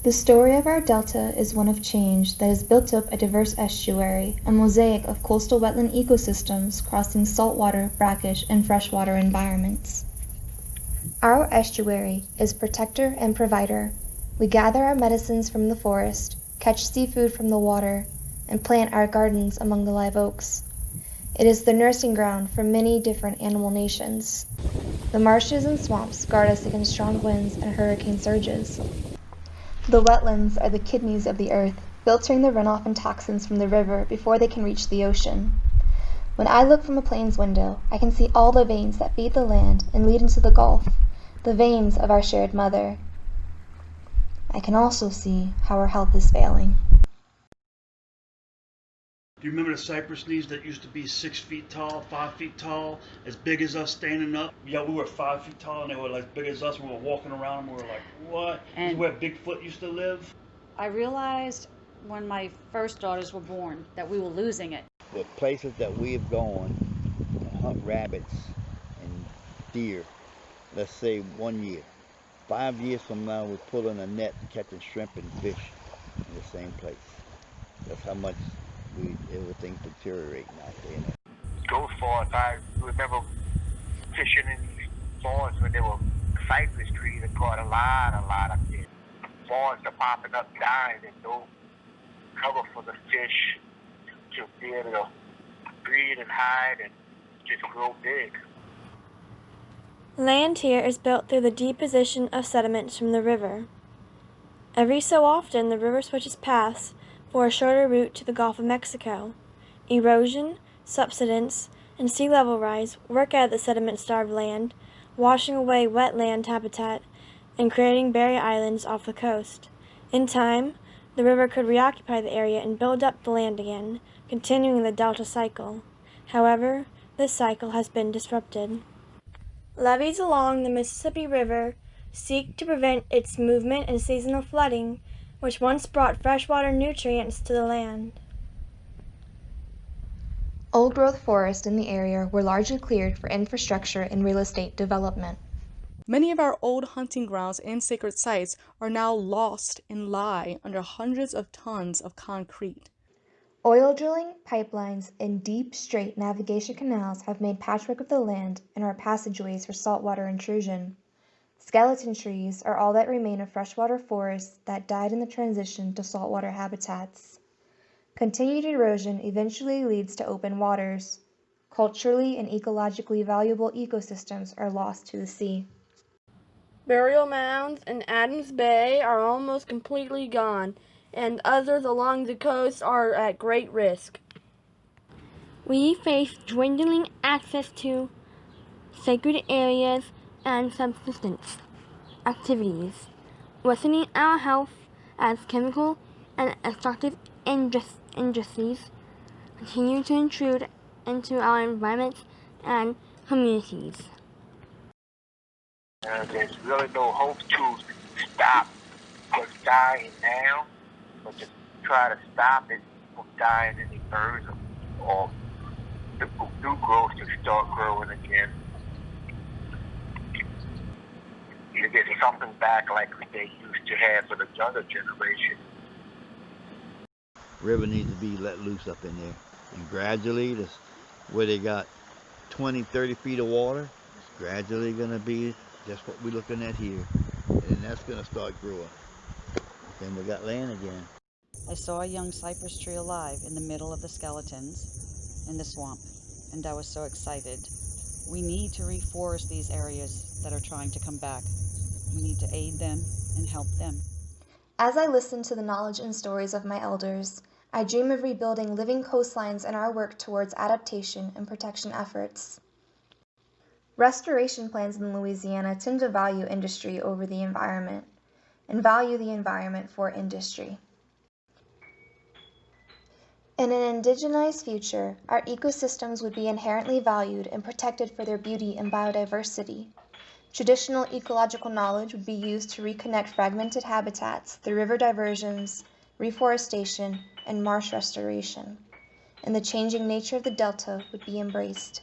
The story of our delta is one of change that has built up a diverse estuary, a mosaic of coastal wetland ecosystems crossing saltwater, brackish, and freshwater environments. Our estuary is protector and provider. We gather our medicines from the forest, catch seafood from the water, and plant our gardens among the live oaks. It is the nursing ground for many different animal nations. The marshes and swamps guard us against strong winds and hurricane surges. The wetlands are the kidneys of the earth, filtering the runoff and toxins from the river before they can reach the ocean. When I look from a plane's window, I can see all the veins that feed the land and lead into the Gulf, the veins of our shared mother. I can also see how our health is failing. Do you remember the cypress leaves that used to be 6 feet tall, 5 feet tall, as big as us standing up? Yeah, we were 5 feet tall and they were like big as us. We were walking around and we were like, what? And this is where Bigfoot used to live? I realized when my first daughters were born that we were losing it. The places that we have gone to hunt rabbits and deer, let's say 1 year. 5 years from now, we're pulling a net catching shrimp and fish in the same place. That's how much everything's deteriorating out there. Those forests, I remember fishing in these forests when there were cypress trees that caught a lot of fish. Forests are popping up, dying, and no cover for the fish to be able to breed and hide and just grow big. Land here is built through the deposition of sediments from the river. Every so often, the river switches paths for a shorter route to the Gulf of Mexico. Erosion, subsidence, and sea level rise work at the sediment-starved land, washing away wetland habitat and creating barrier islands off the coast. In time, the river could reoccupy the area and build up the land again, continuing the delta cycle. However, this cycle has been disrupted. Levees along the Mississippi River seek to prevent its movement and seasonal flooding, which once brought freshwater nutrients to the land. Old-growth forests in the area were largely cleared for infrastructure and real estate development. Many of our old hunting grounds and sacred sites are now lost and lie under hundreds of tons of concrete. Oil drilling, pipelines, and deep, straight navigation canals have made patchwork of the land and are passageways for saltwater intrusion. Skeleton trees are all that remain of freshwater forests that died in the transition to saltwater habitats. Continued erosion eventually leads to open waters. Culturally and ecologically valuable ecosystems are lost to the sea. Burial mounds in Adams Bay are almost completely gone, and others along the coast are at great risk. We face dwindling access to sacred areas and subsistence activities, worsening our health as chemical and extractive industries continue to intrude into our environments and communities. There's really no hope to stop what's dying now, but to try to stop it from dying any further, or the new growth to start growing again. To get something back like they used to have for the younger generation. River needs to be let loose up in there. And gradually, where they got 20, 30 feet of water, it's gradually going to be just what we're looking at here. And that's going to start growing. Then we got land again. I saw a young cypress tree alive in the middle of the skeletons in the swamp, and I was so excited. We need to reforest these areas that are trying to come back. We need to aid them and help them. As I listen to the knowledge and stories of my elders, I dream of rebuilding living coastlines in our work towards adaptation and protection efforts. Restoration plans in Louisiana tend to value industry over the environment, and value the environment for industry. In an indigenized future, our ecosystems would be inherently valued and protected for their beauty and biodiversity. Traditional ecological knowledge would be used to reconnect fragmented habitats through river diversions, reforestation, and marsh restoration, and the changing nature of the delta would be embraced.